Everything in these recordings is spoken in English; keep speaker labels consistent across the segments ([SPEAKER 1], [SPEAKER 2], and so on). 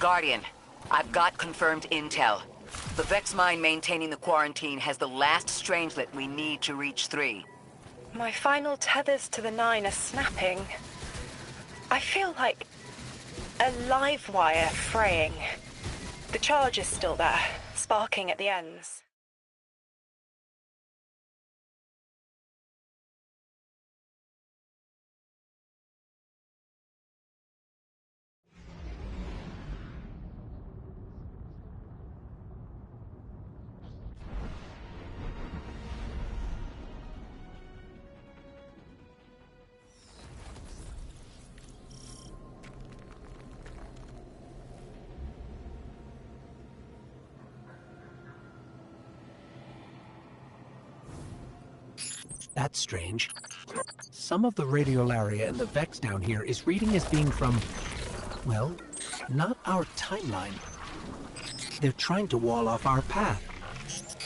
[SPEAKER 1] Guardian, I've got confirmed intel. The Vex mine maintaining the quarantine has the last strangelet we need to reach 3.
[SPEAKER 2] My final tethers to the 9 are snapping. I feel like a live wire fraying. The charge is still there, sparking at the ends.
[SPEAKER 3] That's strange. Some of the radiolaria in the Vex down here is reading as being from, well, not our timeline. They're trying to wall off our path.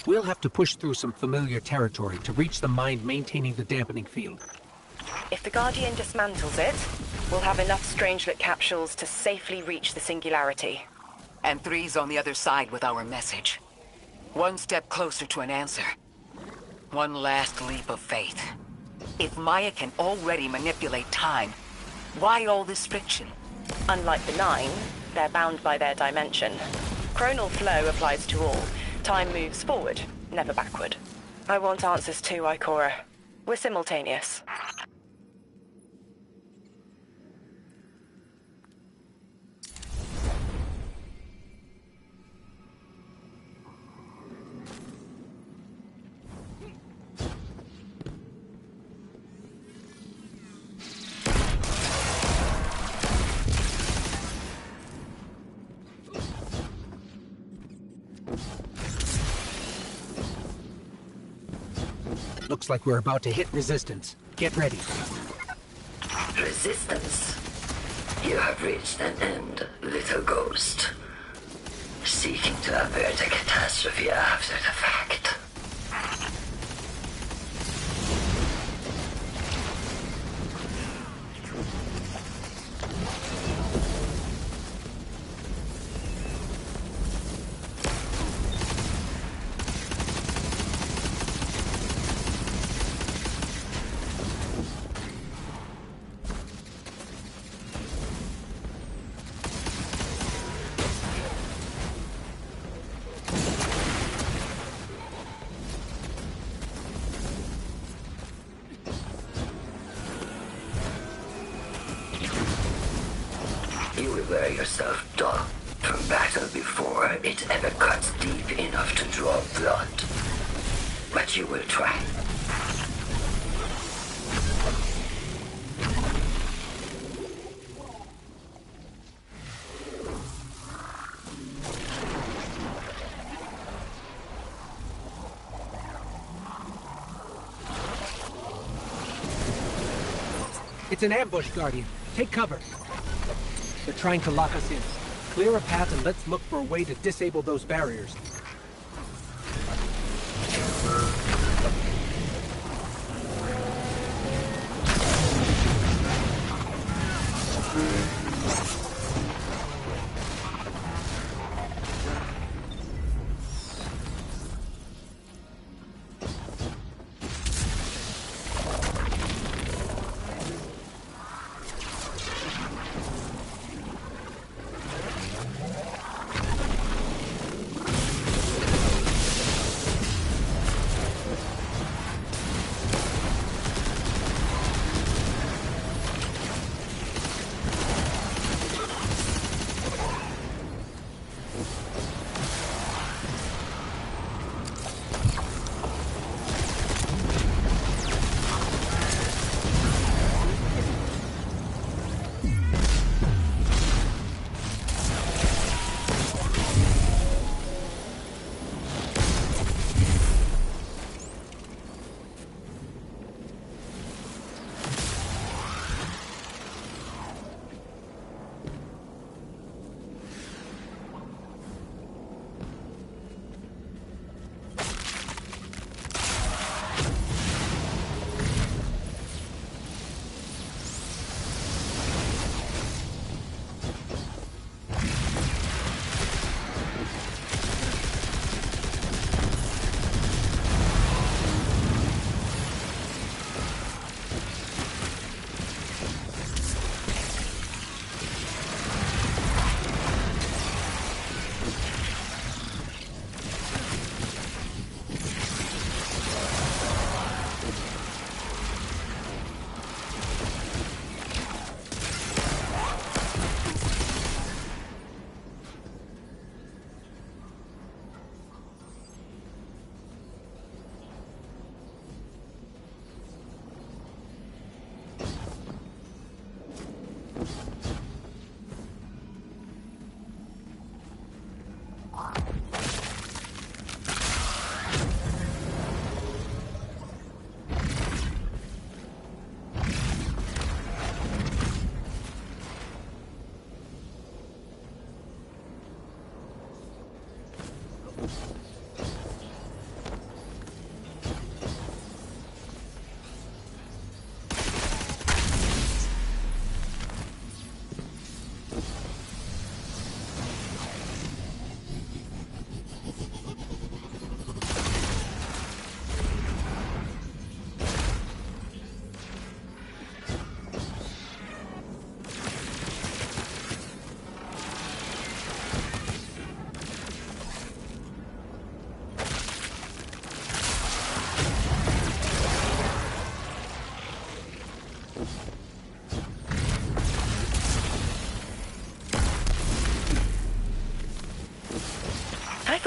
[SPEAKER 3] We'll have to push through some familiar territory to reach the mine maintaining the dampening field.
[SPEAKER 2] If the Guardian dismantles it, we'll have enough Strangelet capsules to safely reach the Singularity.
[SPEAKER 1] And 3's on the other side with our message. One step closer to an answer. One last leap of faith. If Maya can already manipulate time, why all this friction?
[SPEAKER 2] Unlike the 9, they're bound by their dimension. Chronal flow applies to all. Time moves forward, never backward. I want answers too, Ikora. We're simultaneous.
[SPEAKER 3] Looks like we're about to hit resistance. Get ready.
[SPEAKER 4] Resistance? You have reached an end, little ghost. Seeking to avert a catastrophe after the fact. You will wear yourself dull from battle before it ever cuts deep enough to draw blood. But you will try.
[SPEAKER 3] It's an ambush, Guardian. Take cover. They're trying to lock us in. Clear a path and let's look for a way to disable those barriers.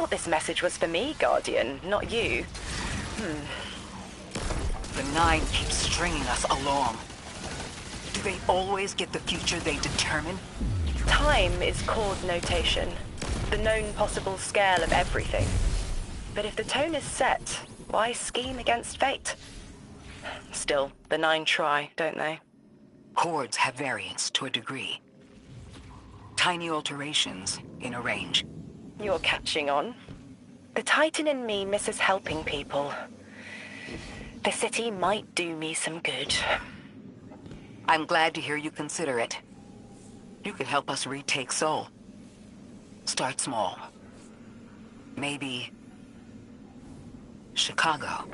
[SPEAKER 2] thought this message was for me, Guardian, not you.
[SPEAKER 1] The Nine keeps stringing us along. Do they always get the future they determine?
[SPEAKER 2] Time is chord notation, the known possible scale of everything. But if the tone is set, why scheme against fate? Still, the Nine try, don't they?
[SPEAKER 1] Chords have variance to a degree. Tiny alterations in a range.
[SPEAKER 2] You're catching on. The Titan in me misses helping people. The city might do me some good.
[SPEAKER 1] I'm glad to hear you consider it. You can help us retake Seoul. Start small. Maybe Chicago.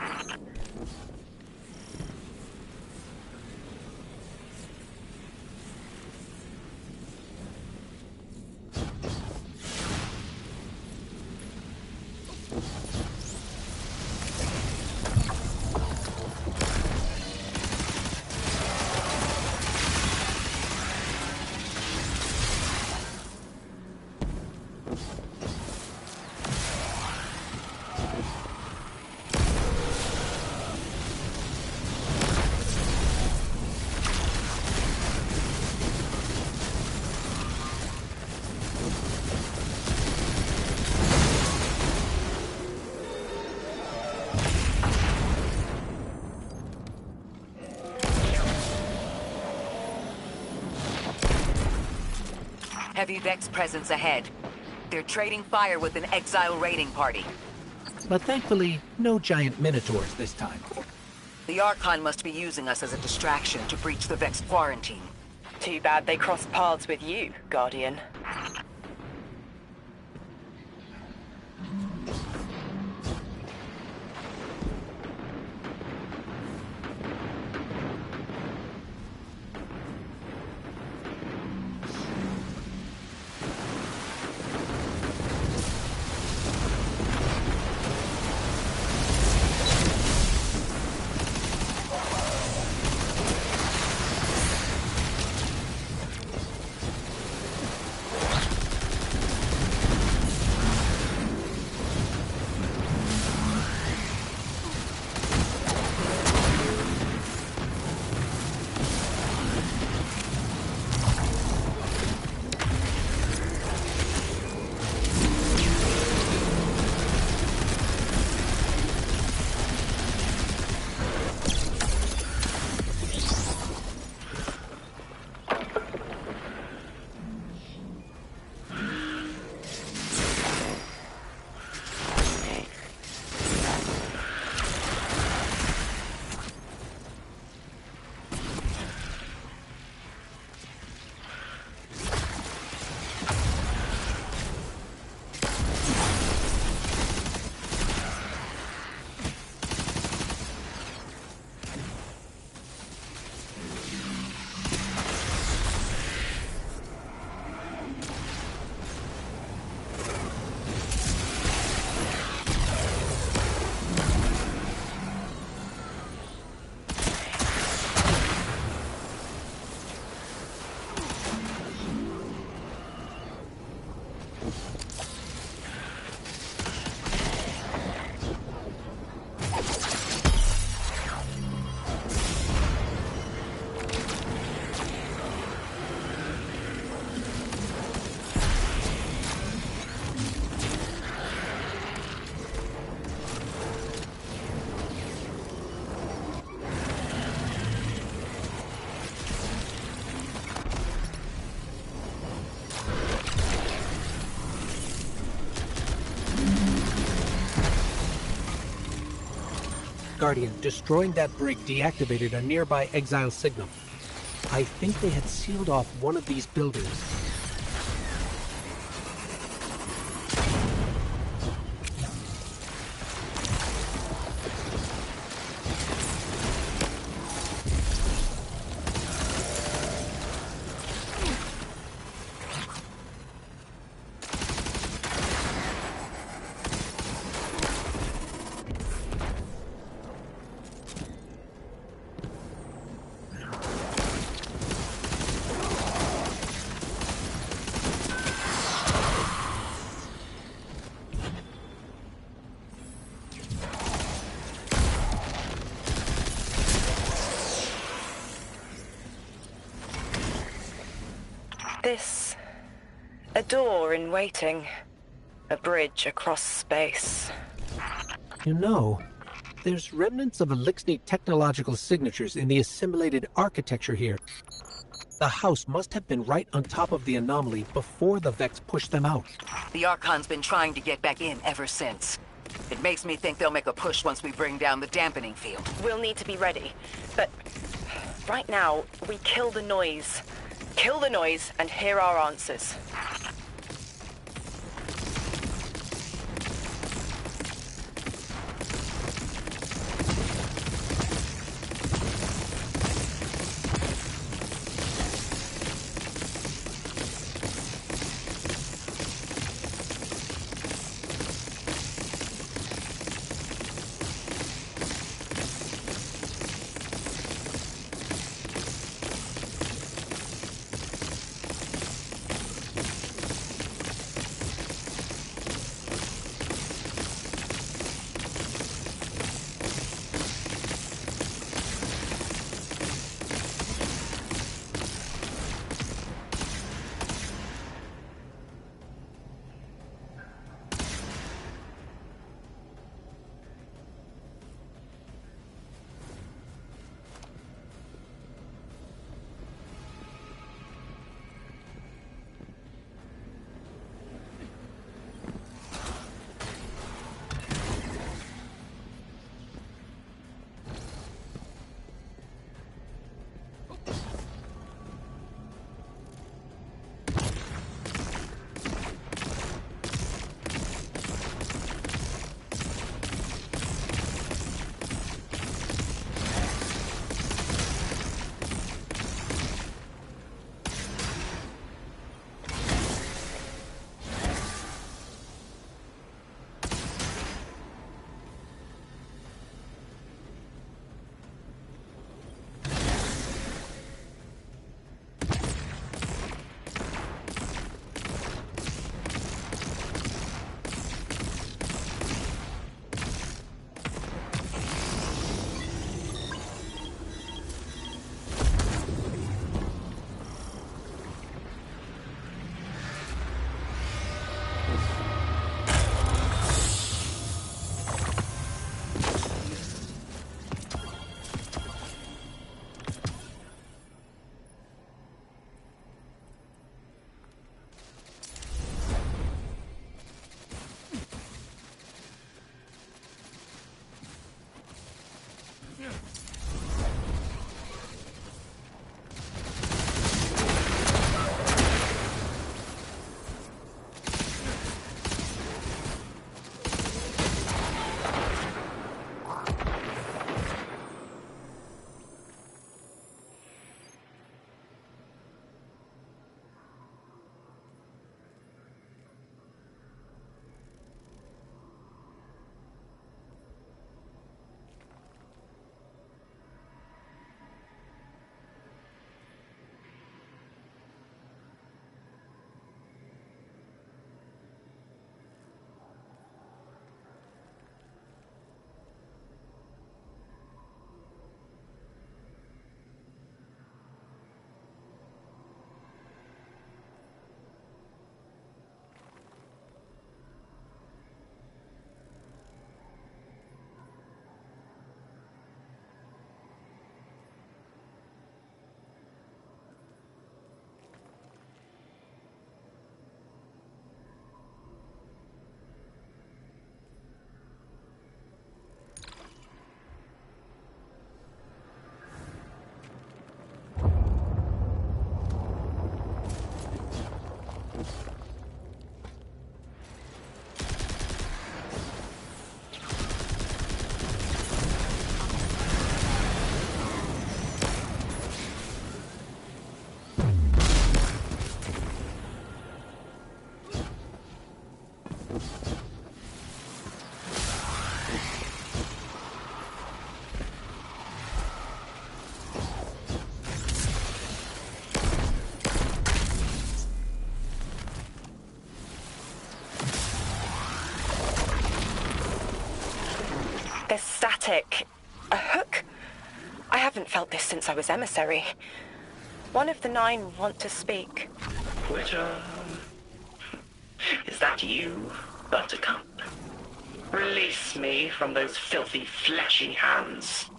[SPEAKER 1] Heavy Vex presence ahead. They're trading fire with an exile raiding party.
[SPEAKER 3] But thankfully, no giant minotaurs this time.
[SPEAKER 1] The Archon must be using us as a distraction to breach the Vex quarantine.
[SPEAKER 2] Too bad they crossed paths with you, Guardian.
[SPEAKER 3] Guardian, destroying that break deactivated a nearby exile signal. I think they had sealed off one of these buildings.
[SPEAKER 2] This... a door in waiting. A bridge across space.
[SPEAKER 3] You know, there's remnants of Elixni technological signatures in the assimilated architecture here. The house must have been right on top of the anomaly before the Vex pushed them out.
[SPEAKER 1] The Archon's been trying to get back in ever since. It makes me think they'll make a push once we bring down the dampening field.
[SPEAKER 2] We'll need to be ready. But right now, we kill the noise. Kill the noise and hear our answers. There's static. A hook? I haven't felt this since I was emissary. One of the 9 want to speak.
[SPEAKER 5] Quitter. Is that you, Buttercup? Release me from those filthy, fleshy hands.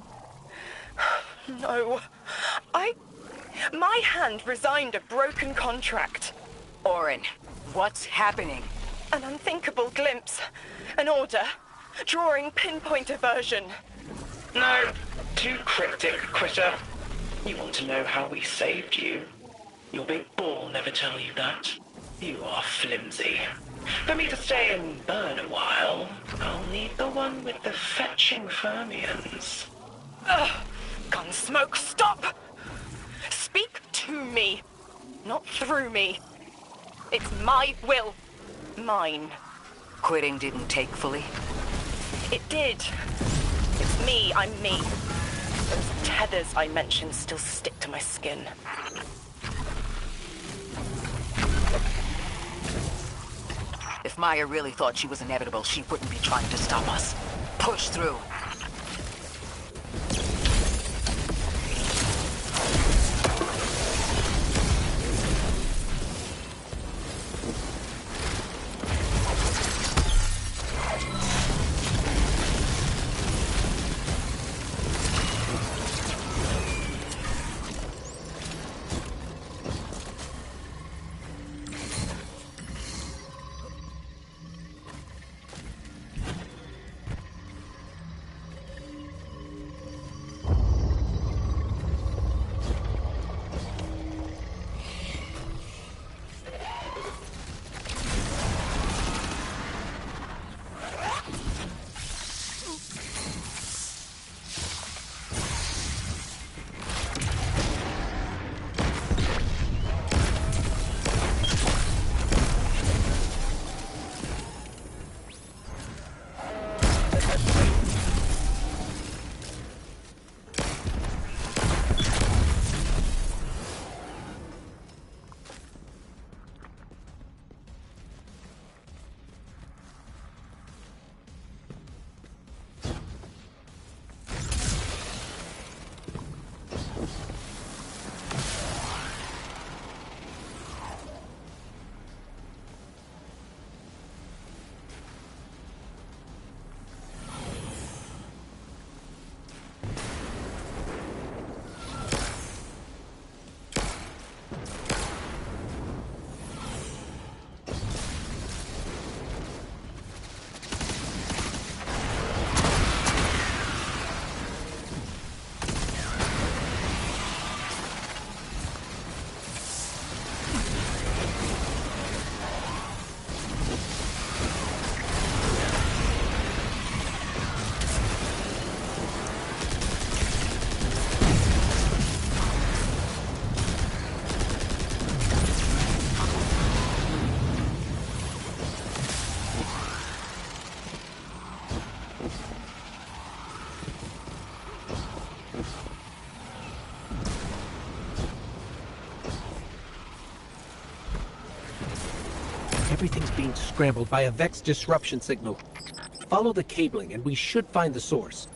[SPEAKER 2] No. My hand resigned a broken contract.
[SPEAKER 1] Orin, what's happening?
[SPEAKER 2] An unthinkable glimpse. An order. Drawing pinpoint aversion.
[SPEAKER 5] No, too cryptic, Quitter. You want to know how we saved you? Your big ball never tell you that. You are flimsy. For me to stay and burn a while, I'll need the one with the fetching fermions.
[SPEAKER 2] Ugh! Gunsmoke, stop! Speak to me, not through me. It's my will. Mine.
[SPEAKER 1] Quitting didn't take fully?
[SPEAKER 2] It did. It's me, I'm me. Those tethers I mentioned still stick to my skin.
[SPEAKER 1] If Maya really thought she was inevitable, she wouldn't be trying to stop us. Push through.
[SPEAKER 3] Everything's being scrambled by a Vex disruption signal. Follow the cabling and we should find the source.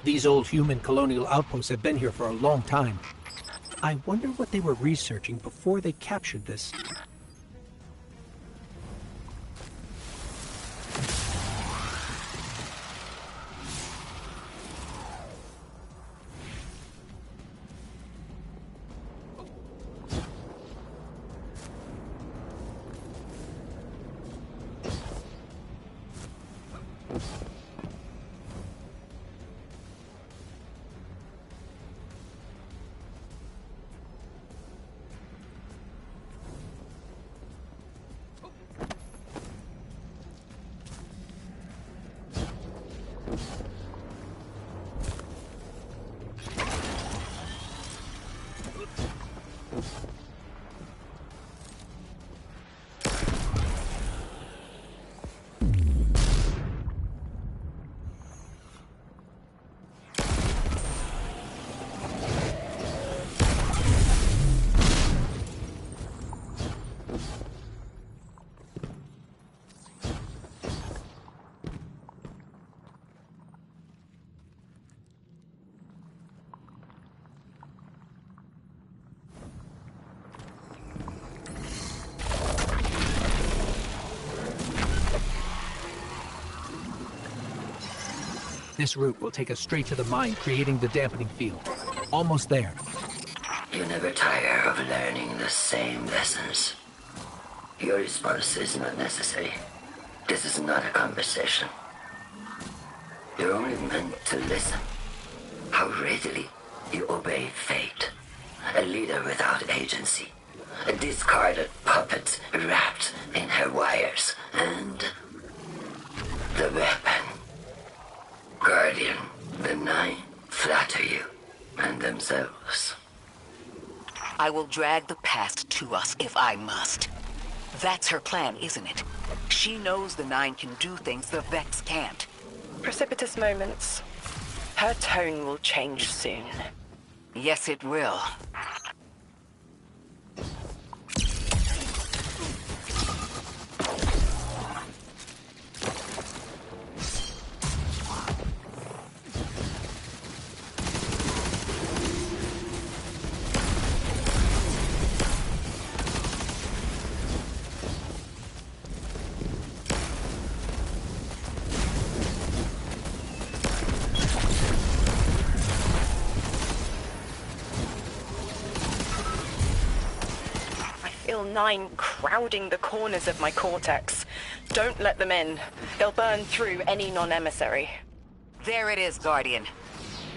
[SPEAKER 3] These old human colonial outposts have been here for a long time. I wonder what they were researching before they captured this. This route will take us straight to the mine, creating the dampening field. Almost there.
[SPEAKER 4] You never tire of learning the same lessons. Your response is not necessary. This is not a conversation. You're only meant to listen. How readily you obey fate. A leader without agency. A discarded puppet wrapped in her wires. And the weapon. Guardian, the Nine flatter you and themselves.
[SPEAKER 1] I will drag the past to us if I must. That's her plan, isn't it? She knows the Nine can do things the Vex can't.
[SPEAKER 2] Precipitous moments. Her tone will change soon.
[SPEAKER 1] Yes, it will.
[SPEAKER 2] Nine crowding the corners of my cortex. Don't let them in. They'll burn through any non-emissary.
[SPEAKER 1] There it is, Guardian.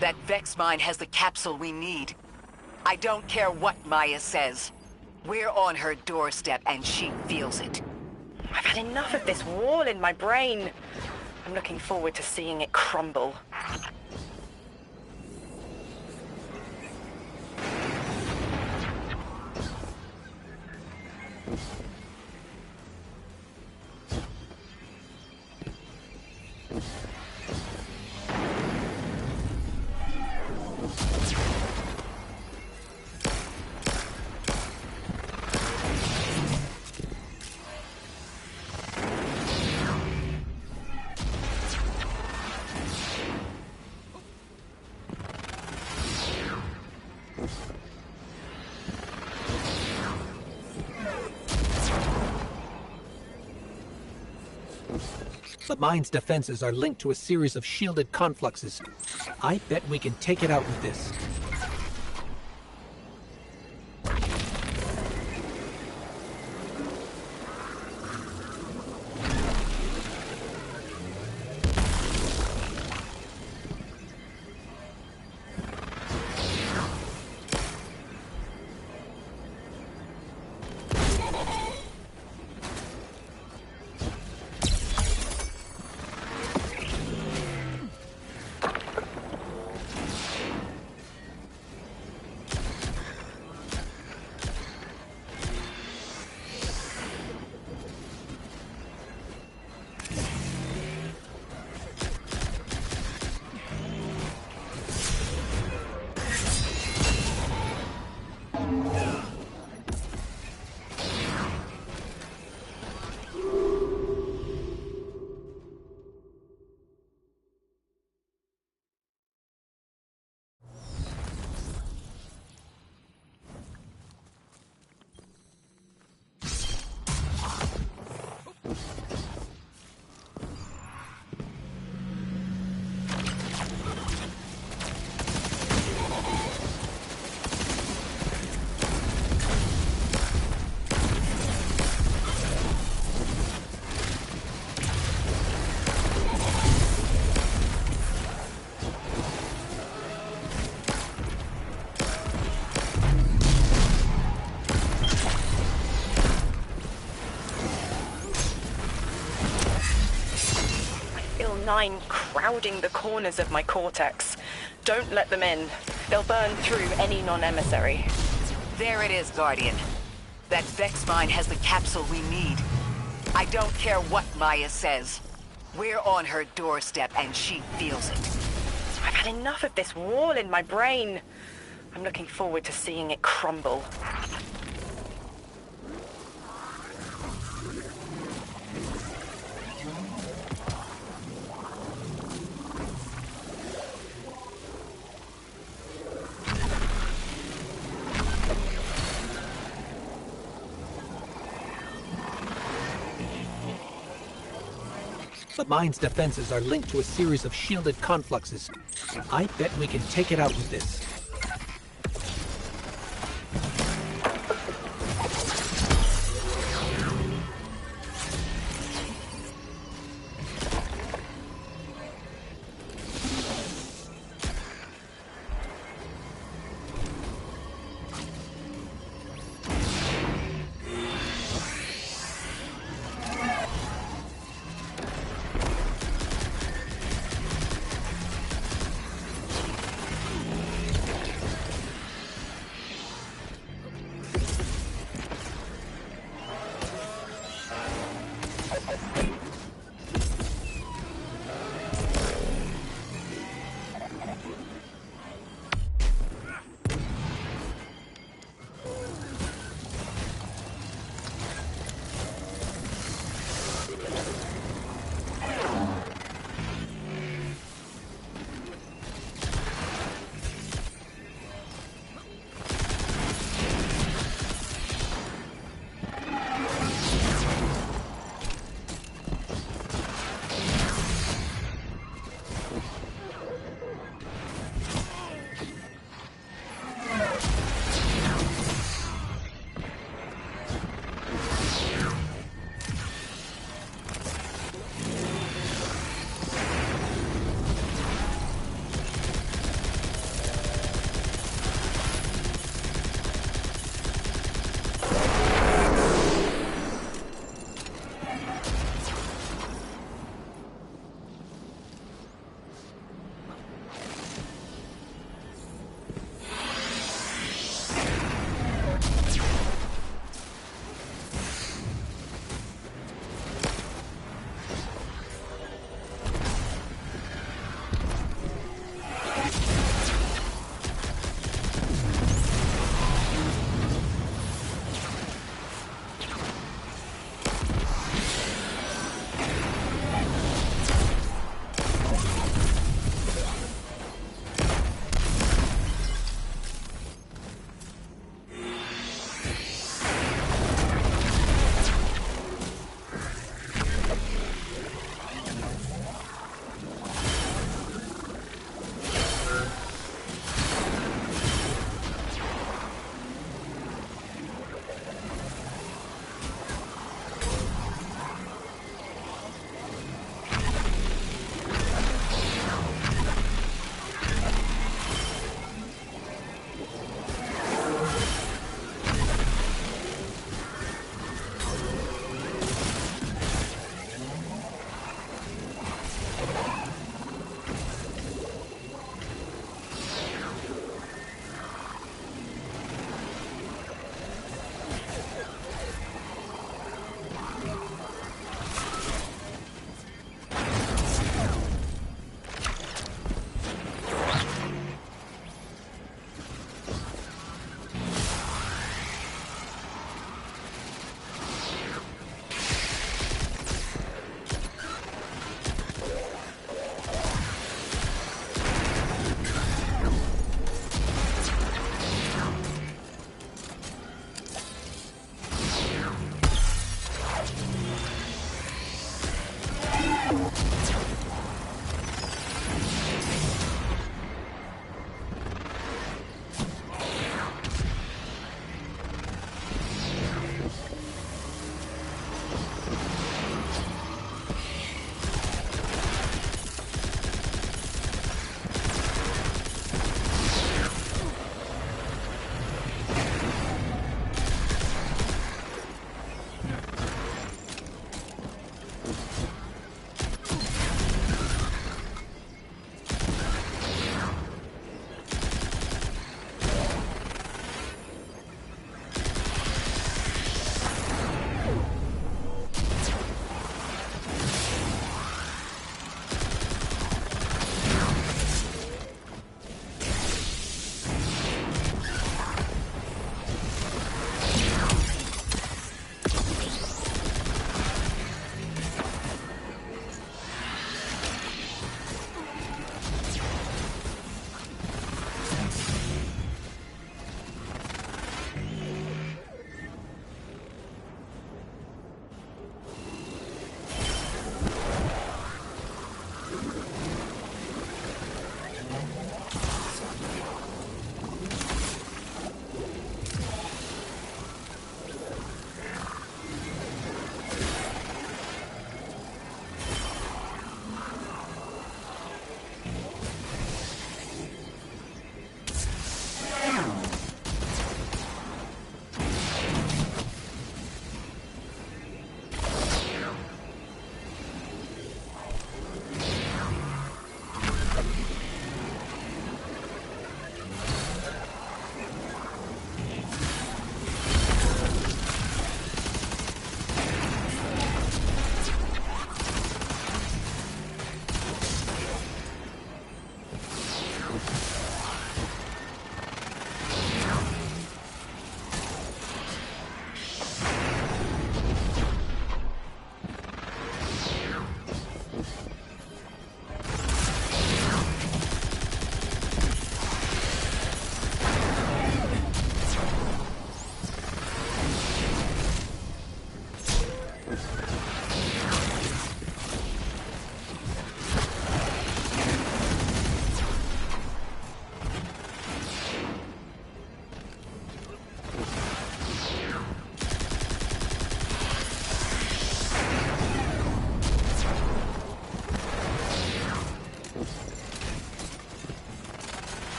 [SPEAKER 1] That Vex mine has the capsule we need. I don't care what Maya says. We're on her doorstep and she feels it.
[SPEAKER 2] I've had enough of this wall in my brain. I'm looking forward to seeing it crumble.
[SPEAKER 3] The mine's defenses are linked to a series of shielded confluxes. I bet we can take it out with this.
[SPEAKER 2] Nine crowding the corners of my cortex. Don't let them in. They'll burn through any non-emissary.
[SPEAKER 1] There it is, Guardian. That Vex mine has the capsule we need. I don't care what Maya says. We're on her doorstep and she feels it.
[SPEAKER 2] I've had enough of this wall in my brain. I'm looking forward to seeing it crumble.
[SPEAKER 3] The mine's defenses are linked to a series of shielded confluxes. I bet we can take it out with this.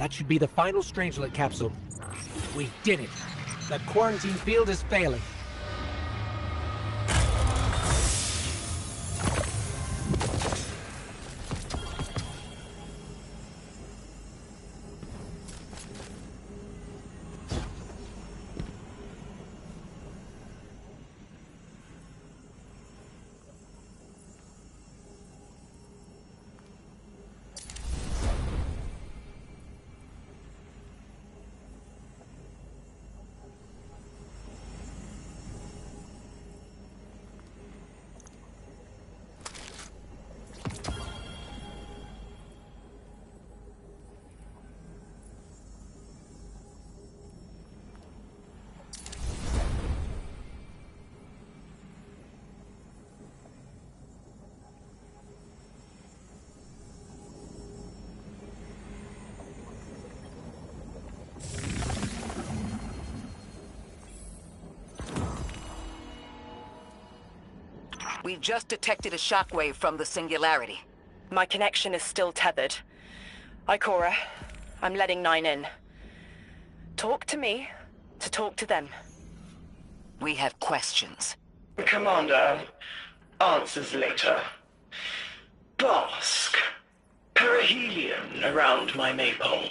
[SPEAKER 3] That should be the final Strangelet capsule. We did it. The quarantine field is failing.
[SPEAKER 1] We've just detected a shockwave from the singularity.
[SPEAKER 2] My connection is still tethered. Ikora, I'm letting 9 in. Talk to me to talk to them.
[SPEAKER 1] We have questions.
[SPEAKER 5] Commander, answers later. Bask. Perihelion around my maypole.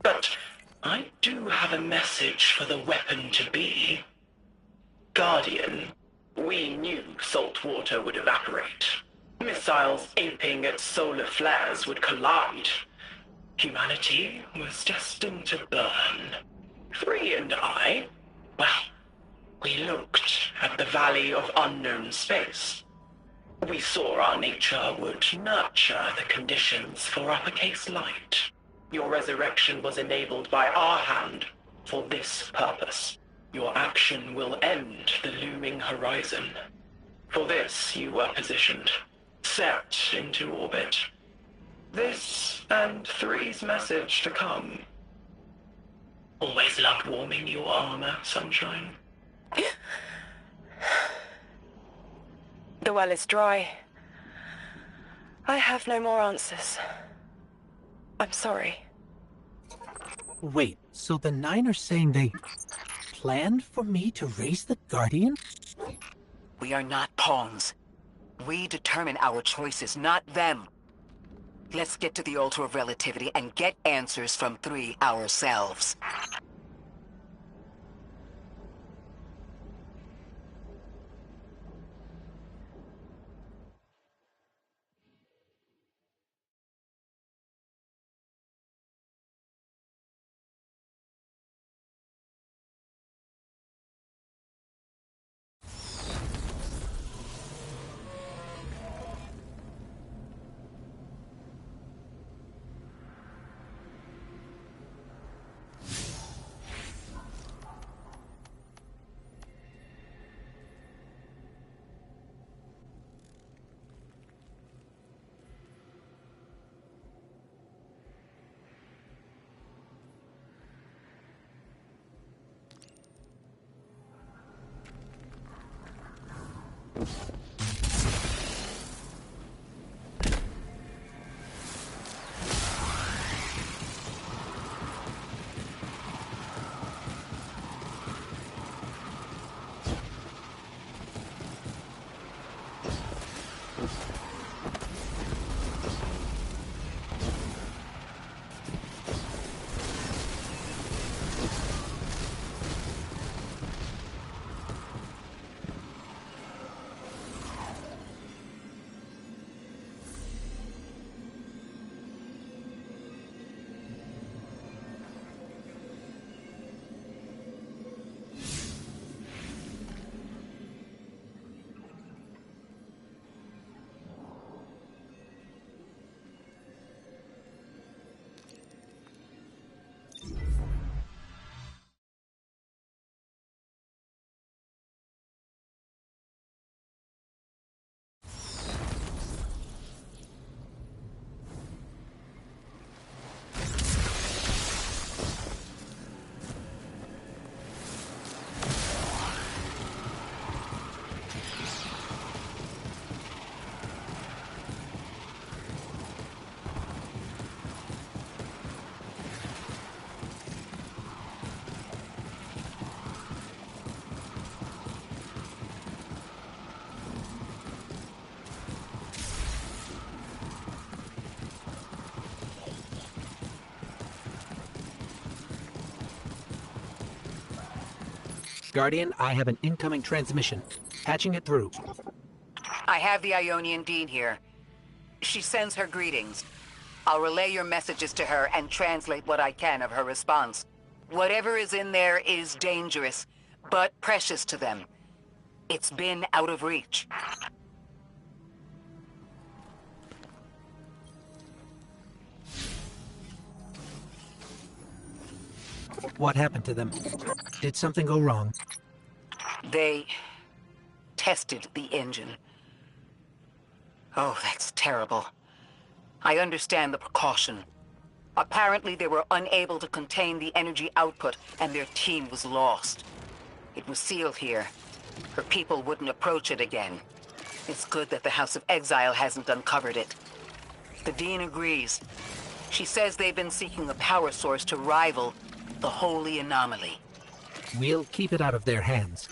[SPEAKER 5] But I do have a message for the weapon-to-be. Guardian, we knew salt water would evaporate. Missiles aping at solar flares would collide. Humanity was destined to burn. 3 and I, well, we looked at the Valley of Unknown Space. We saw our nature would nurture the conditions for uppercase light. Your resurrection was enabled by our hand for this purpose. Your action will end the looming horizon. For this, you were positioned, set into orbit. This and 3's message to come. Always loved warming your armor, Sunshine.
[SPEAKER 2] The well is dry. I have no more answers. I'm sorry.
[SPEAKER 3] Wait, so the Nine are saying they planned for me to raise the Guardian?
[SPEAKER 1] We are not pawns. We determine our choices, not them. Let's get to the Altar of Relativity and get answers from 3 ourselves.
[SPEAKER 3] Guardian, I have an incoming transmission. Patching it through.
[SPEAKER 1] I have the Ionian Dean here. She sends her greetings. I'll relay your messages to her and translate what I can of her response. Whatever is in there is dangerous, but precious to them. It's been out of reach.
[SPEAKER 3] What happened to them? Did something go wrong?
[SPEAKER 1] They tested the engine. Oh, that's terrible. I understand the precaution. Apparently they were unable to contain the energy output, and their team was lost. It was sealed here. Her people wouldn't approach it again. It's good that the House of Exile hasn't uncovered it. The Dean agrees. She says they've been seeking a power source to rival the Holy Anomaly.
[SPEAKER 3] We'll keep it out of their hands.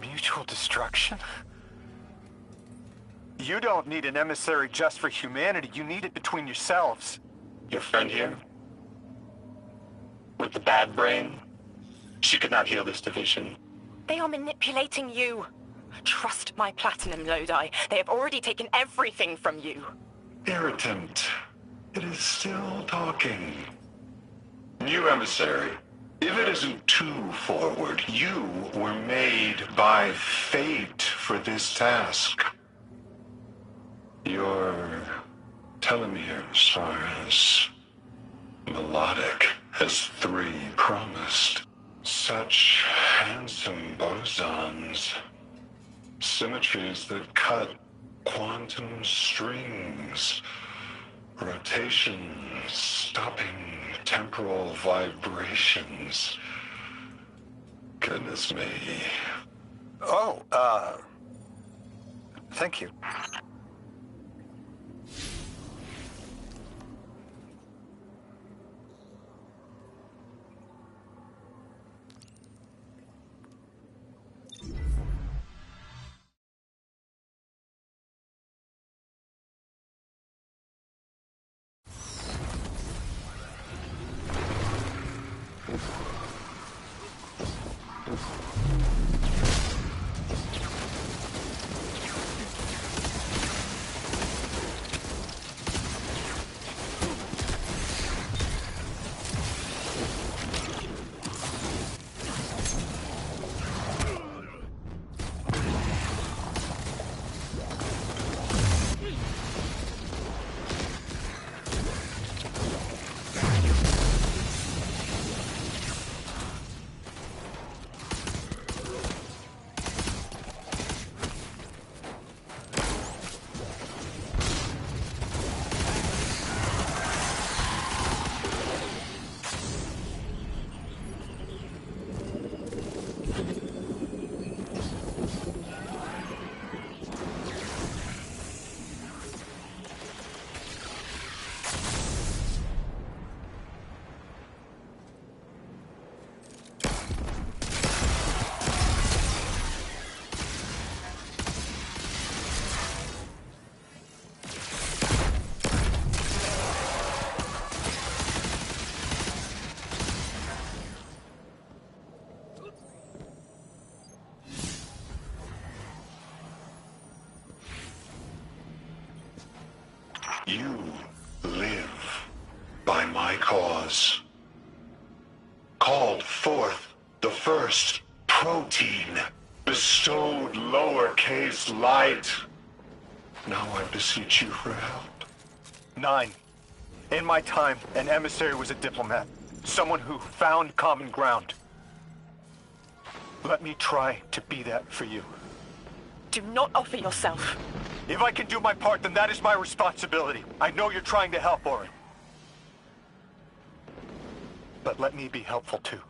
[SPEAKER 6] Mutual destruction? You don't need an emissary just for humanity. You need it between yourselves.
[SPEAKER 7] Your friend here? With the bad brain? She could not heal this division.
[SPEAKER 2] They are manipulating you. Trust my platinum, Lodi. They have already taken everything from you.
[SPEAKER 7] Irritant. It is still talking. New emissary. If it isn't too forward, you were made by fate for this task. Your telomeres are as melodic as 3 promised. Such handsome bosons. Symmetries that cut quantum strings. Rotations stopping temporal vibrations. Goodness me.
[SPEAKER 6] Oh, thank you.
[SPEAKER 7] You live by my cause. Called forth the first protein, bestowed lowercase light. Now I beseech you for help.
[SPEAKER 6] 9. In my time, an emissary was a diplomat. Someone who found common ground. Let me try to be that for you.
[SPEAKER 2] Do not offer yourself.
[SPEAKER 6] If I can do my part, then that is my responsibility. I know you're trying to help, Orin. But let me be helpful too.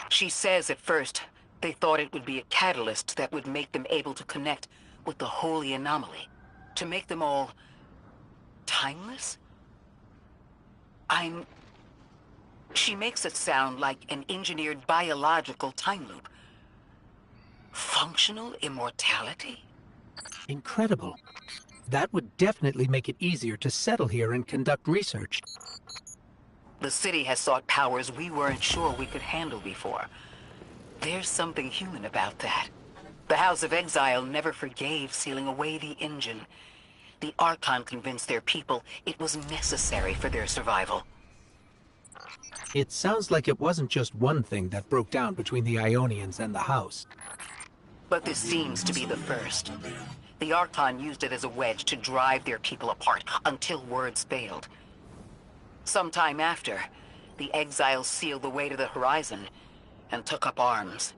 [SPEAKER 1] She says at first they thought it would be a catalyst that would make them able to connect with the holy anomaly. To make them all timeless? She makes it sound like an engineered biological time loop. Functional immortality?
[SPEAKER 3] Incredible. That would definitely make it easier to settle here and conduct research.
[SPEAKER 1] The city has sought powers we weren't sure we could handle before. There's something human about that. The House of Exile never forgave sealing away the engine. The Archon convinced their people it was necessary for their survival.
[SPEAKER 3] It sounds like it wasn't just one thing that broke down between the Ionians and the House.
[SPEAKER 1] But this seems to be the first. The Archon used it as a wedge to drive their people apart until words failed. Sometime after, the exiles sealed the way to the horizon and took up arms.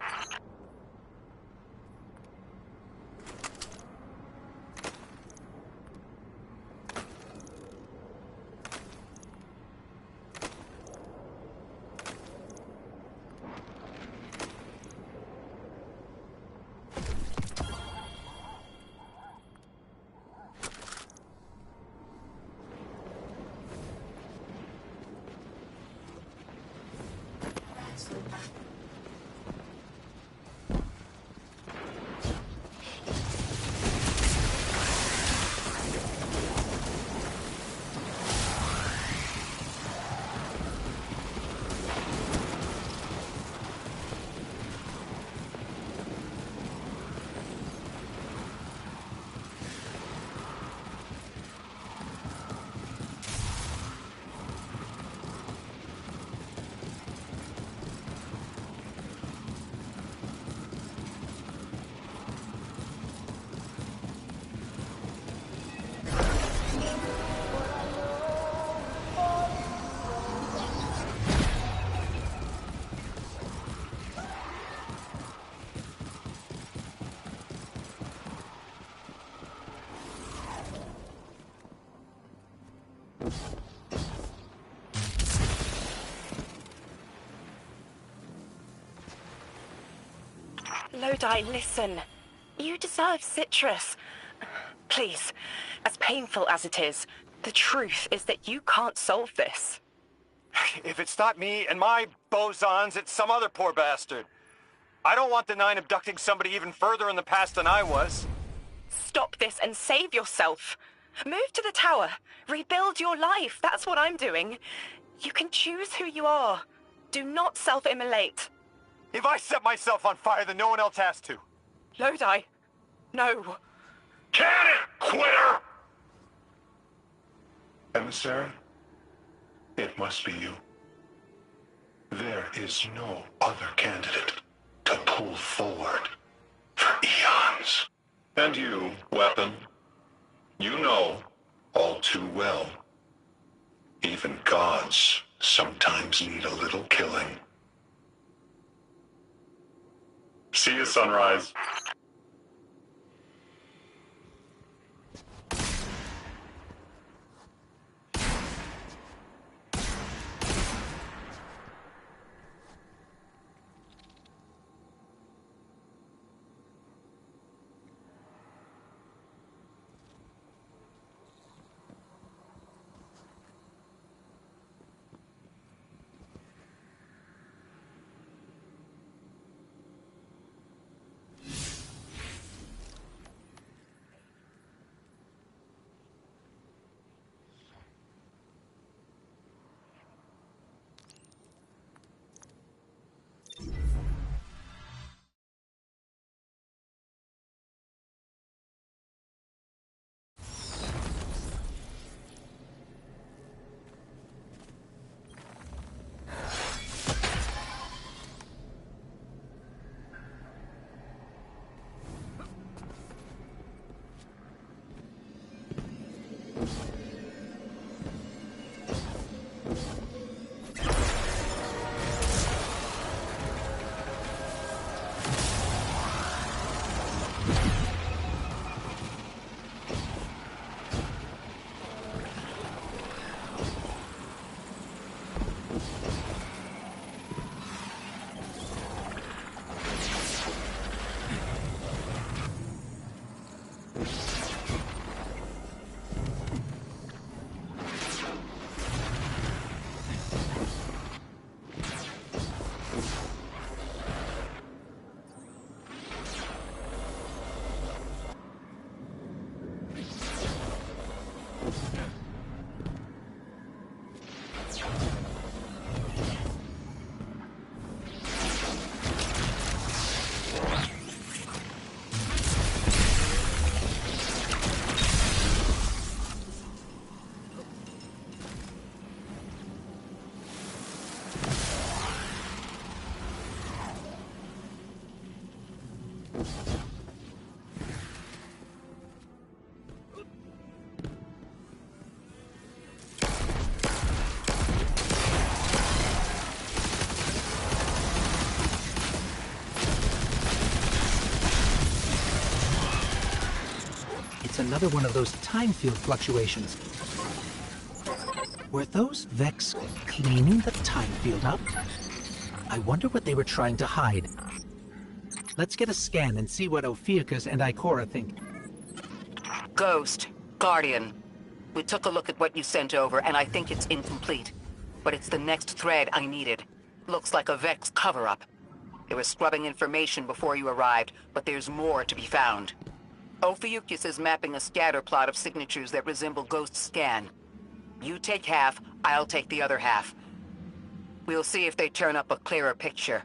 [SPEAKER 2] Lodi, listen. You deserve citrus. Please, as painful as it is, the truth is that you can't solve this.
[SPEAKER 6] If it's not me and my bosons, it's some other poor bastard. I don't want the Nine abducting somebody even further in the past than I was.
[SPEAKER 2] Stop this and save yourself. Move to the tower. Rebuild your life. That's what I'm doing. You can choose who you are. Do not self-immolate.
[SPEAKER 6] If I set myself on fire, then no one else has to.
[SPEAKER 2] Lodi, no.
[SPEAKER 7] Can it, quitter! Emissary, it must be you. There is no other candidate to pull forward for eons. And you, weapon, you know all too well. Even gods sometimes need a little killing. See you, Sunrise.
[SPEAKER 3] It's another one of those time field fluctuations. Were those Vex cleaning the time field up? I wonder what they were trying to hide. Let's get a scan and see what Ophiuchus and Ikora think.
[SPEAKER 1] Ghost, Guardian. We took a look at what you sent over, and I think it's incomplete. But it's the next thread I needed. Looks like a Vex cover-up. They were scrubbing information before you arrived, but there's more to be found. Ophiuchus is mapping a scatter plot of signatures that resemble Ghost Scan. You take half, I'll take the other half. We'll see if they turn up a clearer picture.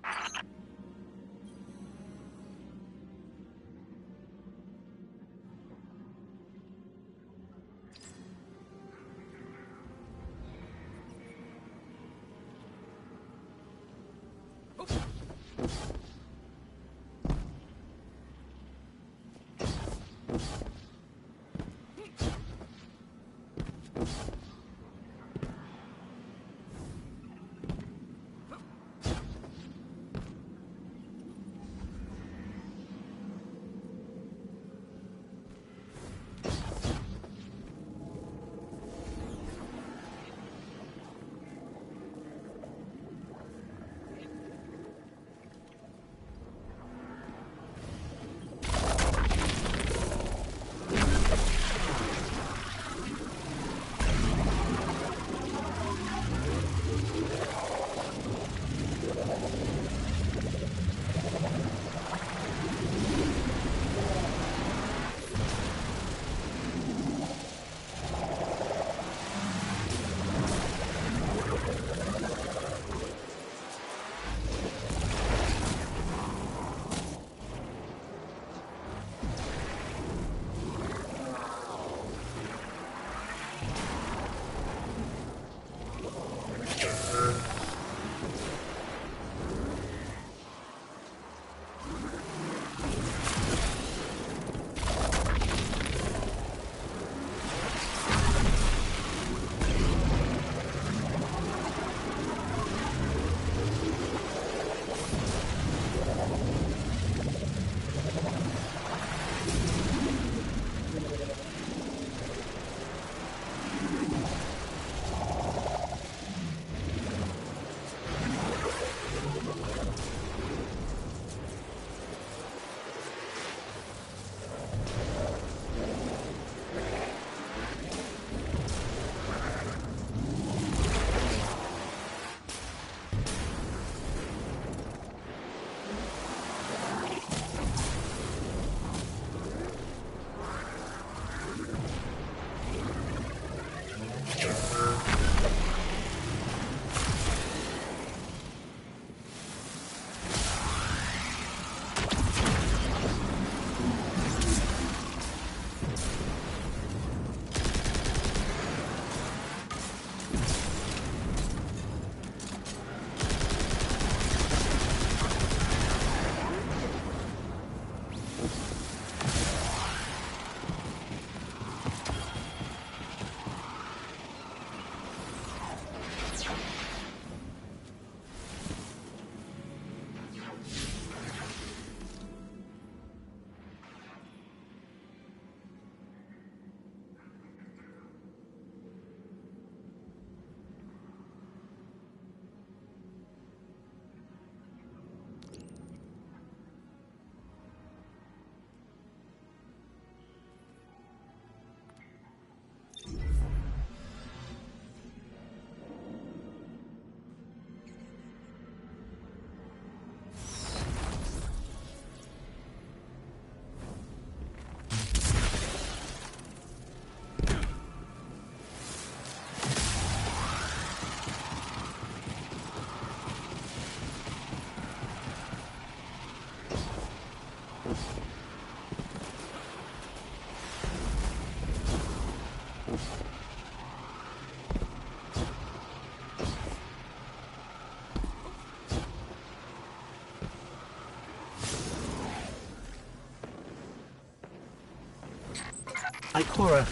[SPEAKER 3] Ikora,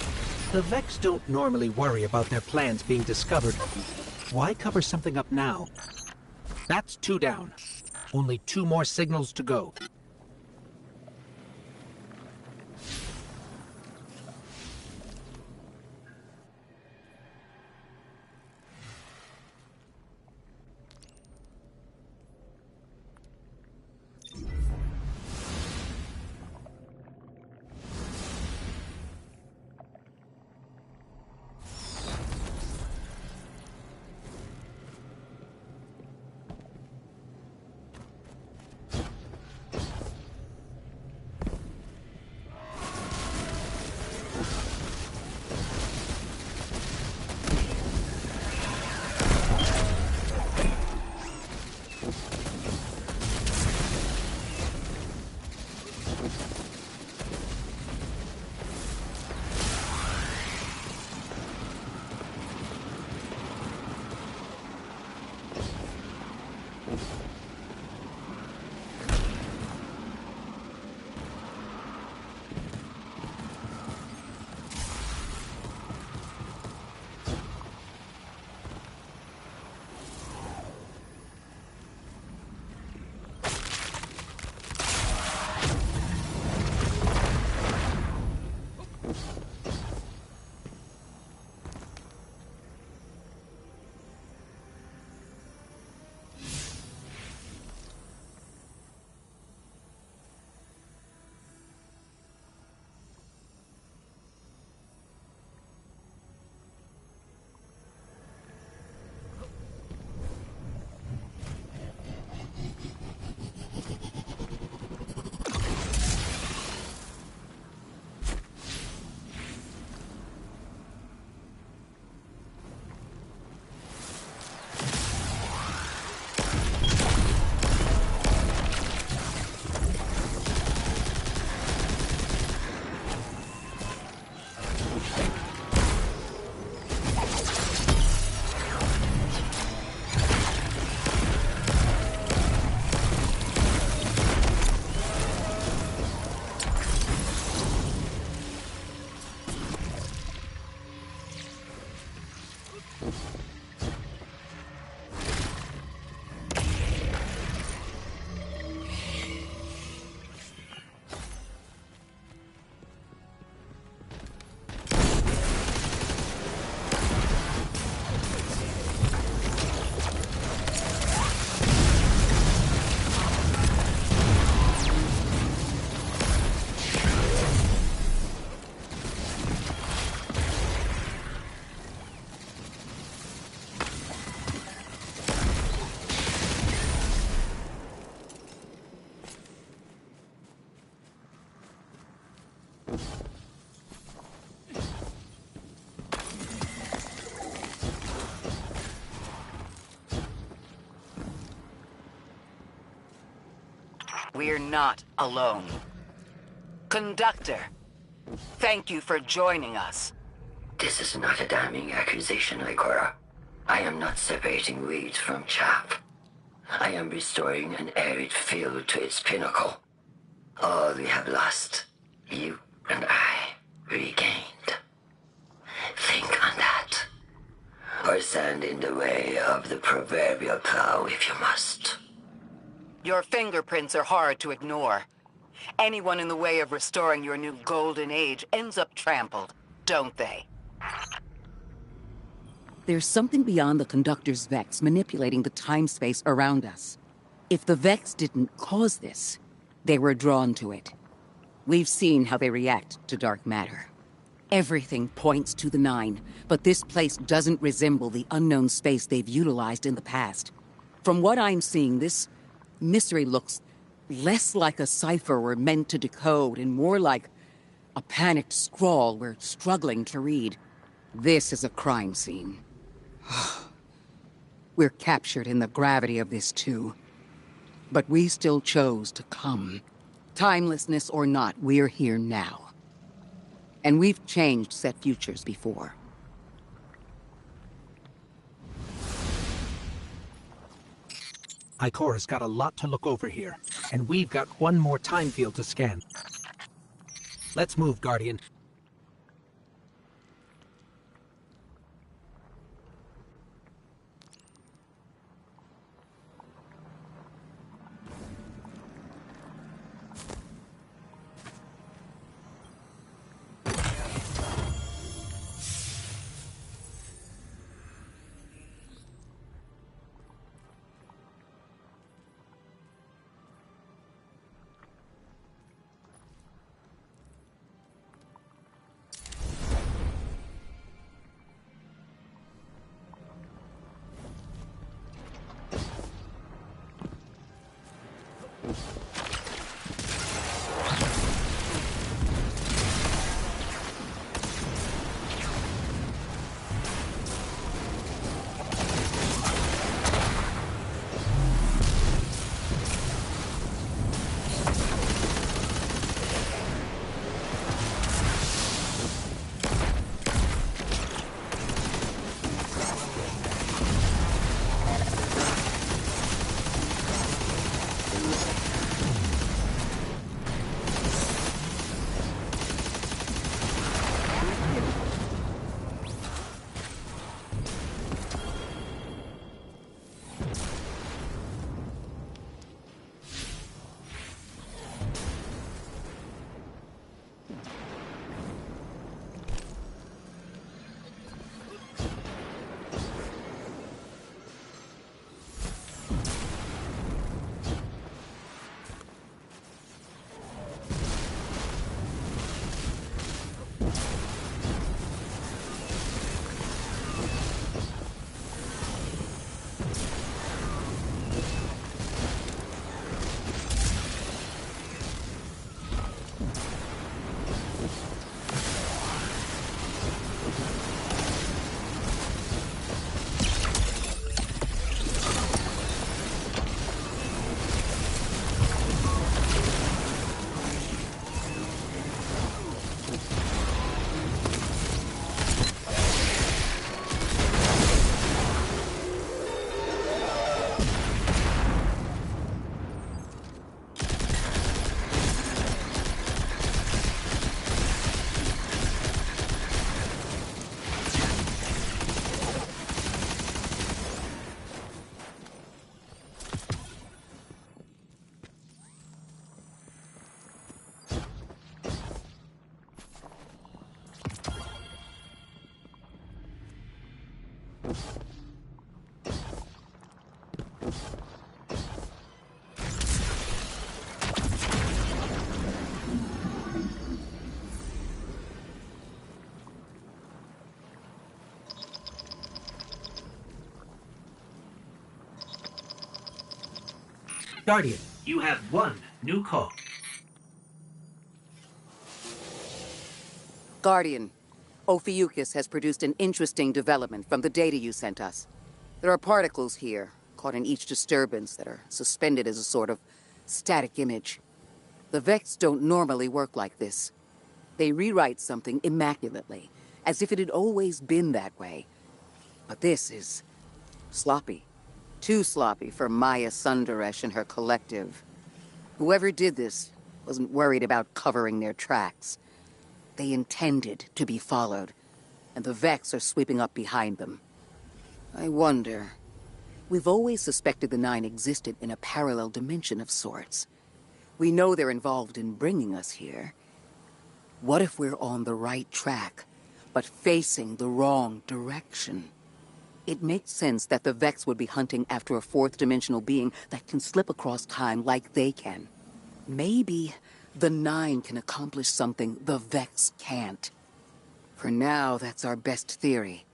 [SPEAKER 3] the Vex don't normally worry about their plans being discovered. Why cover something up now? That's 2 down. Only 2 more signals to go.
[SPEAKER 1] We're not alone. Conductor, thank you for joining us.
[SPEAKER 4] This is not a damning accusation, Ikora. I am not separating weeds from chaff. I am restoring an arid field to its pinnacle. All we have lost, you and I regained. Think on that. Or stand in the way of the proverbial plow if you must.
[SPEAKER 1] Your fingerprints are hard to ignore. Anyone in the way of restoring your new golden age ends up trampled, don't they?
[SPEAKER 8] There's something beyond the Conductor's Vex manipulating the time-space around us. If the Vex didn't cause this, they were drawn to it. We've seen how they react to dark matter. Everything points to the Nine, but this place doesn't resemble the unknown space they've utilized in the past. From what I'm seeing, this mystery looks less like a cipher we're meant to decode and more like a panicked scrawl we're struggling to read. This is a crime scene. We're captured in the gravity of this too. But we still chose to come. Timelessness or not, we're here now. And we've changed set futures before.
[SPEAKER 3] Ikora's got a lot to look over here, and we've got one more time field to scan. Let's move, Guardian. Guardian, you have one new call.
[SPEAKER 8] Guardian, Ophiuchus has produced an interesting development from the data you sent us. There are particles here, caught in each disturbance, that are suspended as a sort of static image. The Vex don't normally work like this. They rewrite something immaculately, as if it had always been that way. But this is sloppy. Too sloppy for Maya Sundaresh and her collective. Whoever did this wasn't worried about covering their tracks. They intended to be followed, and the Vex are sweeping up behind them. I wonder... We've always suspected the Nine existed in a parallel dimension of sorts. We know they're involved in bringing us here. What if we're on the right track, but facing the wrong direction? It makes sense that the Vex would be hunting after a fourth-dimensional being that can slip across time like they can. Maybe the Nine can accomplish something the Vex can't. For now, that's our best theory.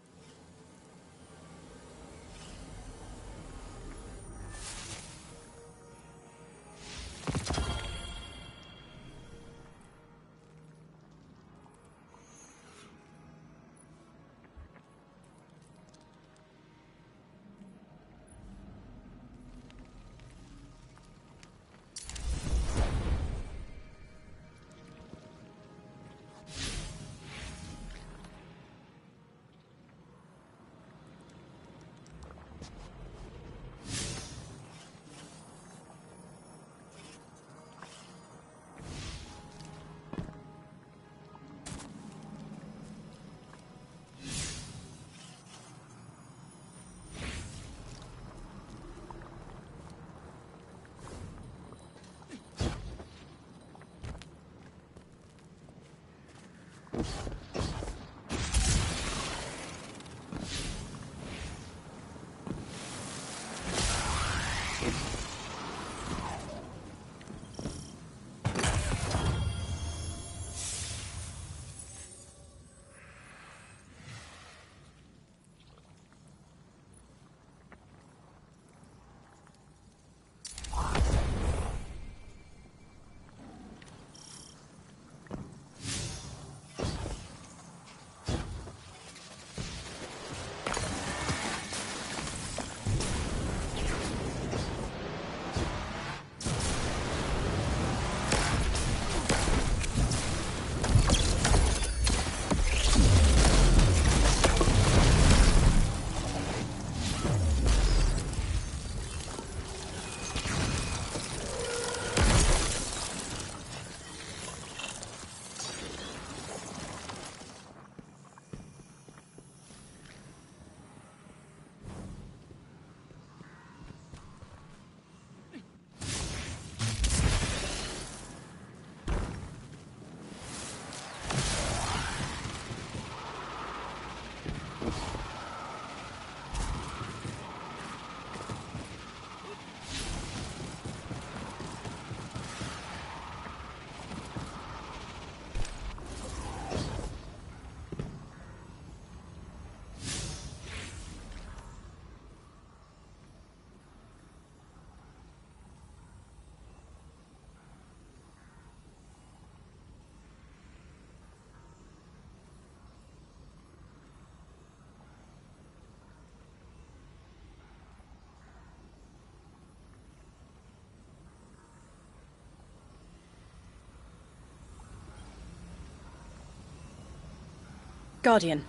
[SPEAKER 2] Guardian,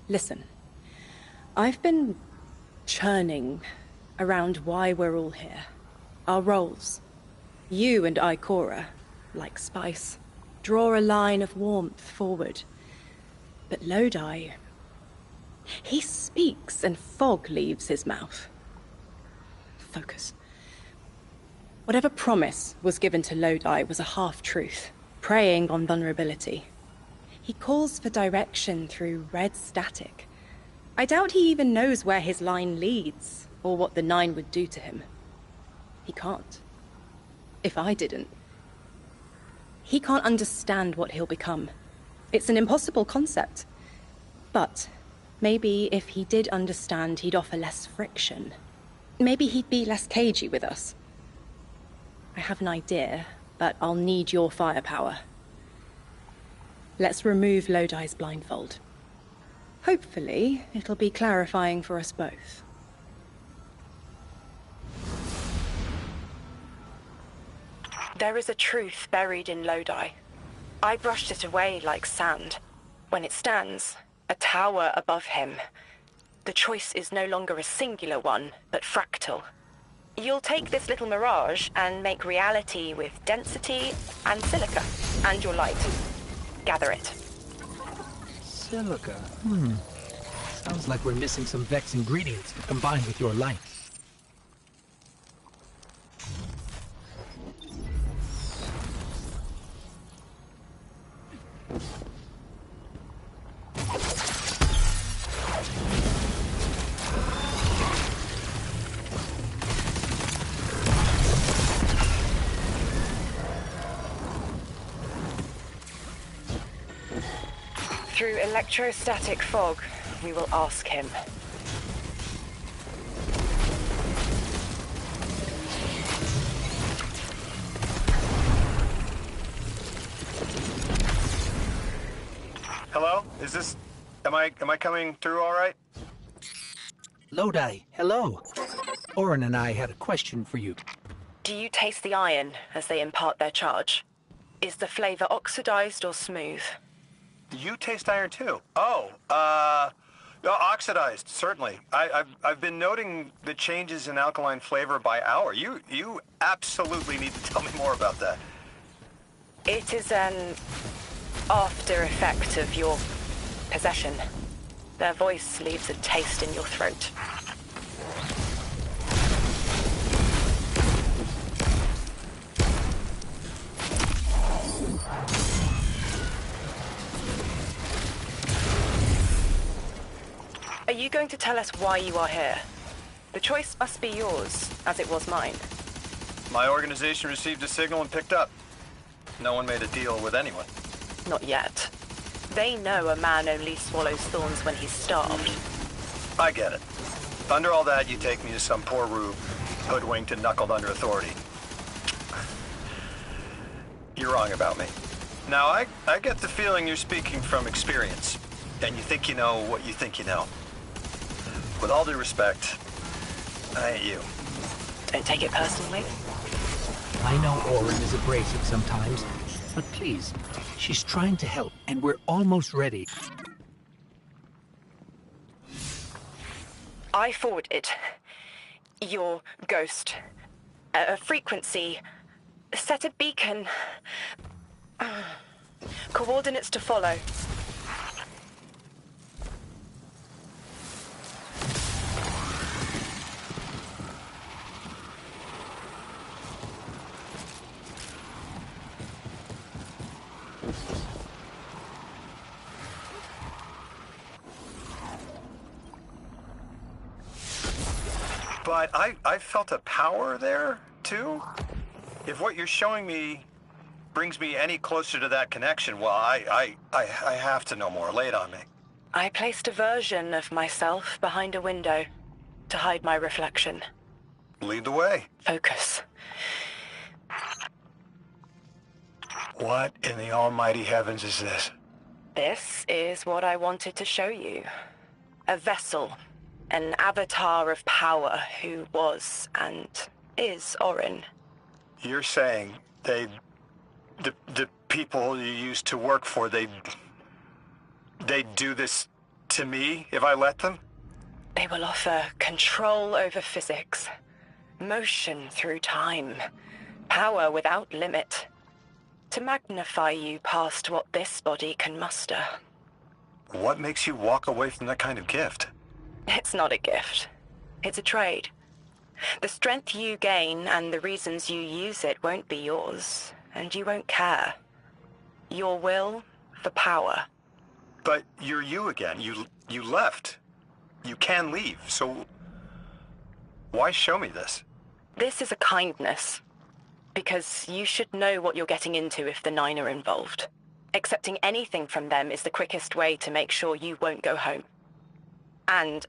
[SPEAKER 2] listen. I've been churning around why we're all here. Our roles. You and I, Cora, like spice, draw a line of warmth forward. But Lodi... he speaks and fog leaves his mouth. Focus. Whatever promise was given to Lodi was a half-truth, preying on vulnerability. He calls for direction through red static. I doubt he even knows where his line leads, or what the Nine would do to him. He can't. If I didn't. He can't understand what he'll become. It's an impossible concept. But maybe if he did understand, he'd offer less friction. Maybe he'd be less cagey with us.
[SPEAKER 9] I have an idea, but I'll need your firepower. Let's remove Lodi's blindfold. Hopefully, it'll be clarifying for us both.
[SPEAKER 2] There is a truth buried in Lodi. I brushed it away like sand. When it stands, a tower above him, the choice is no longer a singular one, but fractal. You'll take this little mirage and make reality with density and silica, and your light. Gather it.
[SPEAKER 3] Silica. Sounds like we're missing some Vex ingredients to combine with your light.
[SPEAKER 2] Through electrostatic fog, we will ask him.
[SPEAKER 6] Hello? Is this... Am I coming through all right?
[SPEAKER 3] Lodi, hello. Orin and I had a question for you.
[SPEAKER 2] Do you taste the iron as they impart their charge? Is the flavor oxidized or smooth?
[SPEAKER 6] You taste iron too? Oh, oxidized, certainly. I've been noting the changes in alkaline flavor by hour. You absolutely need to tell me more about that.
[SPEAKER 2] It is an after effect of your possession. Their voice leaves a taste in your throat. Are you going to tell us why you are here? The choice must be yours, as it was mine.
[SPEAKER 6] My organization received a signal and picked up. No one made a deal with anyone.
[SPEAKER 2] Not yet. They know a man only swallows thorns when he's starved.
[SPEAKER 6] I get it. Under all that, you take me to some poor rube, hoodwinked and knuckled under authority. You're wrong about me. Now, I get the feeling you're speaking from experience, and you think you know what you think you know. With all due respect, I ain't you.
[SPEAKER 2] Don't take it personally.
[SPEAKER 3] I know Orin is abrasive sometimes, but please, she's trying to help, and we're almost ready.
[SPEAKER 2] I forwarded your ghost a frequency, set a beacon, coordinates to follow.
[SPEAKER 6] But I felt a power there, too. If what you're showing me brings me any closer to that connection, well, I have to know more. Lay it on me.
[SPEAKER 2] I placed a version of myself behind a window to hide my reflection.
[SPEAKER 6] Lead the way.
[SPEAKER 2] Focus.
[SPEAKER 6] What in the almighty heavens is this?
[SPEAKER 2] This is what I wanted to show you. A vessel. An avatar of power who was and is Orin.
[SPEAKER 6] You're saying the people you used to work for, they'd do this to me if I let them?
[SPEAKER 2] They will offer control over physics, motion through time, power without limit, to magnify you past what this body can muster.
[SPEAKER 6] What makes you walk away from that kind of gift?
[SPEAKER 2] It's not a gift. It's a trade. The strength you gain and the reasons you use it won't be yours, and you won't care. Your will for power.
[SPEAKER 6] But you're you again. You left. You can leave, so why show me this?
[SPEAKER 2] This is a kindness, because you should know what you're getting into if the Nine are involved. Accepting anything from them is the quickest way to make sure you won't go home. And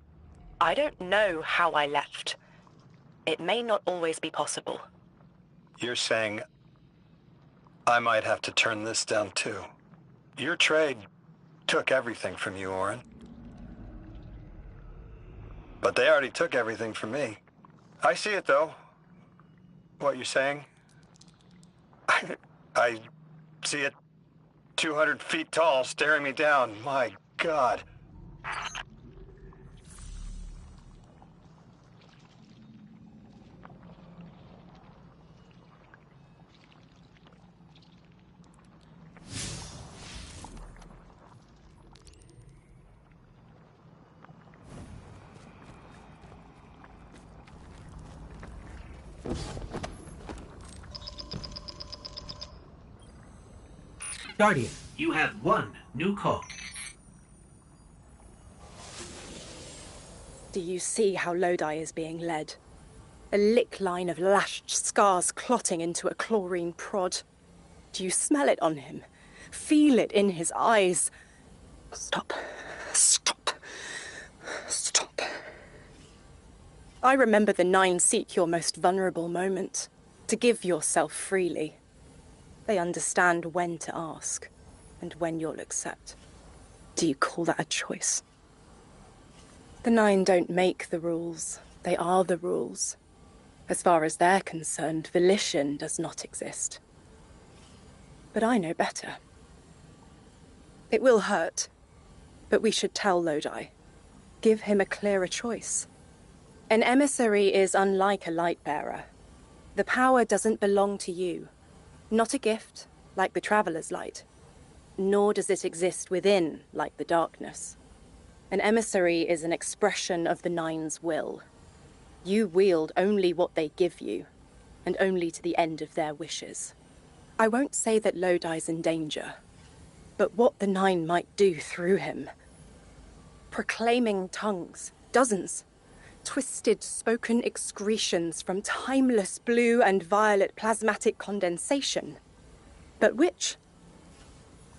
[SPEAKER 2] I don't know how I left. It may not always be possible.
[SPEAKER 6] You're saying I might have to turn this down too. Your trade took everything from you, Orin. But they already took everything from me. I see it, though. What you're saying. I see it 200 feet tall, staring me down. My God.
[SPEAKER 3] Guardian, you have one new call.
[SPEAKER 9] Do you see how Lodi is being led? A lick line of lashed scars clotting into a chlorine prod. Do you smell it on him? Feel it in his eyes? Stop. Stop. Stop. I remember the Nine seek your most vulnerable moment, to give yourself freely. They understand when to ask, and when you'll accept. Do you call that a choice? The Nine don't make the rules. They are the rules. As far as they're concerned, volition does not exist. But I know better. It will hurt, but we should tell Lodi. Give him a clearer choice. An emissary is unlike a light-bearer. The power doesn't belong to you. Not a gift, like the Traveler's Light. Nor does it exist within, like the darkness. An emissary is an expression of the Nine's will. You wield only what they give you, and only to the end of their wishes. I won't say that Lodi's in danger, but what the Nine might do through him. Proclaiming tongues, dozens. Twisted spoken excretions from timeless blue and violet plasmatic condensation. But which?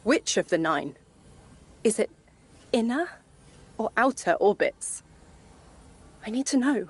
[SPEAKER 9] Which of the Nine? Is it inner or outer orbits? I need to know.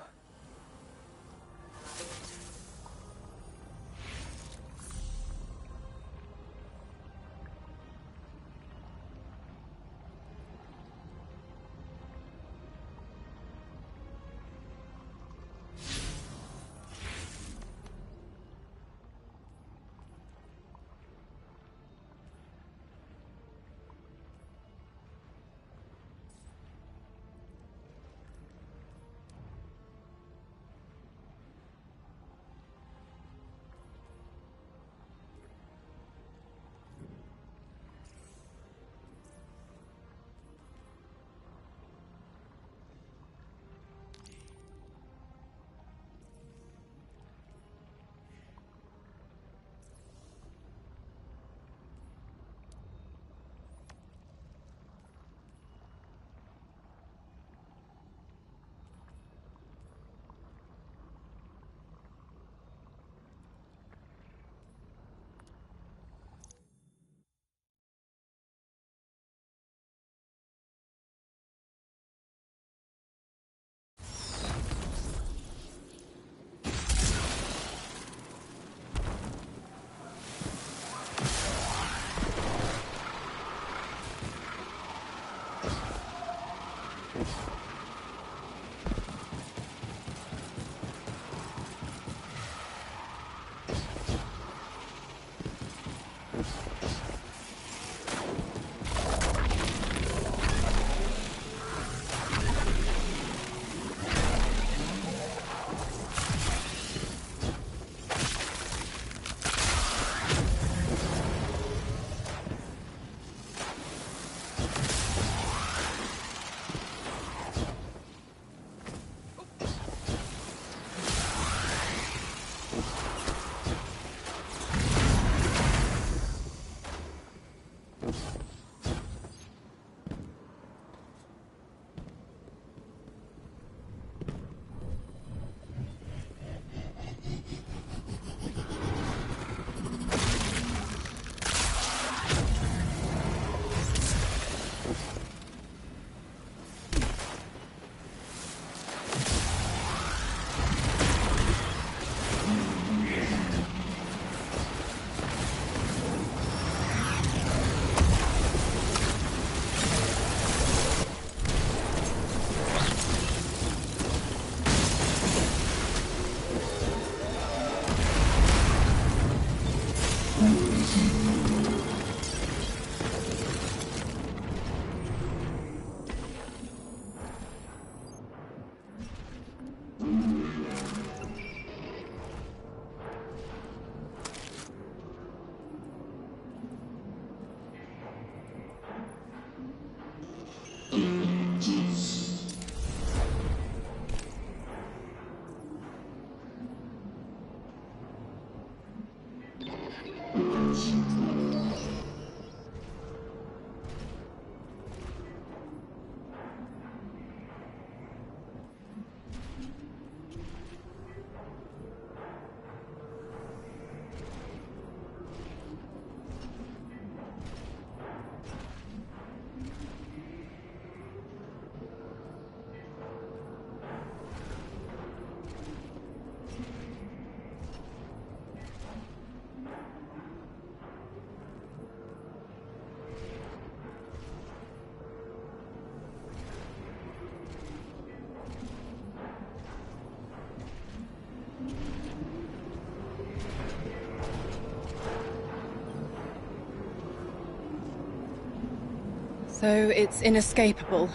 [SPEAKER 9] So it's inescapable.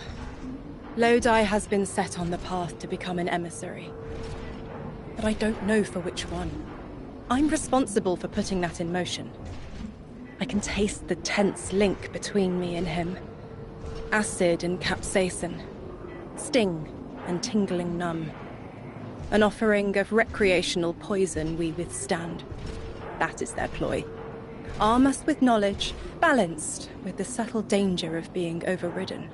[SPEAKER 9] Lodi has been set on the path to become an emissary. But I don't know for which one. I'm responsible for putting that in motion. I can taste the tense link between me and him. Acid and capsaicin. Sting and tingling numb. An offering of recreational poison we withstand. That is their ploy. Arm us with knowledge, balanced with the subtle danger of being overridden.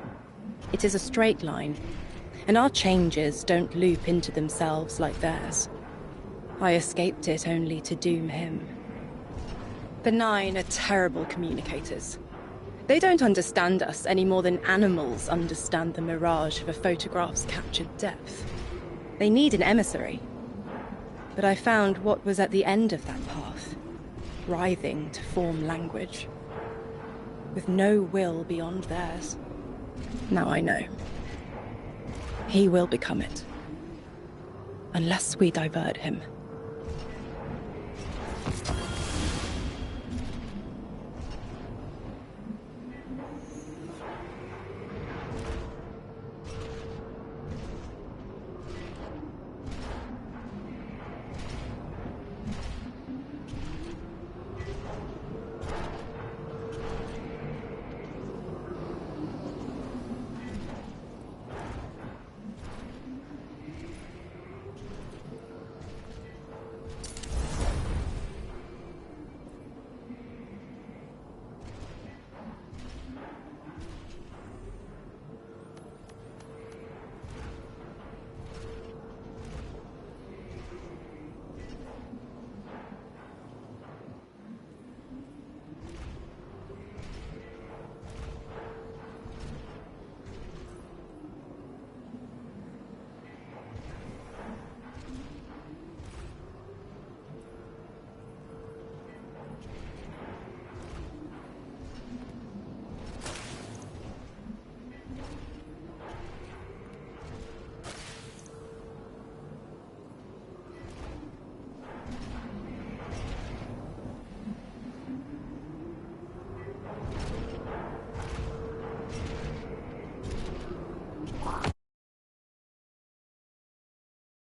[SPEAKER 9] It is a straight line, and our changes don't loop into themselves like theirs. I escaped it only to doom him. The Nine are terrible communicators. They don't understand us any more than animals understand the mirage of a photograph's captured depth. They need an emissary. But I found what was at the end of that path, writhing to form language, with no will beyond theirs. Now I know. He will become it. Unless we divert him.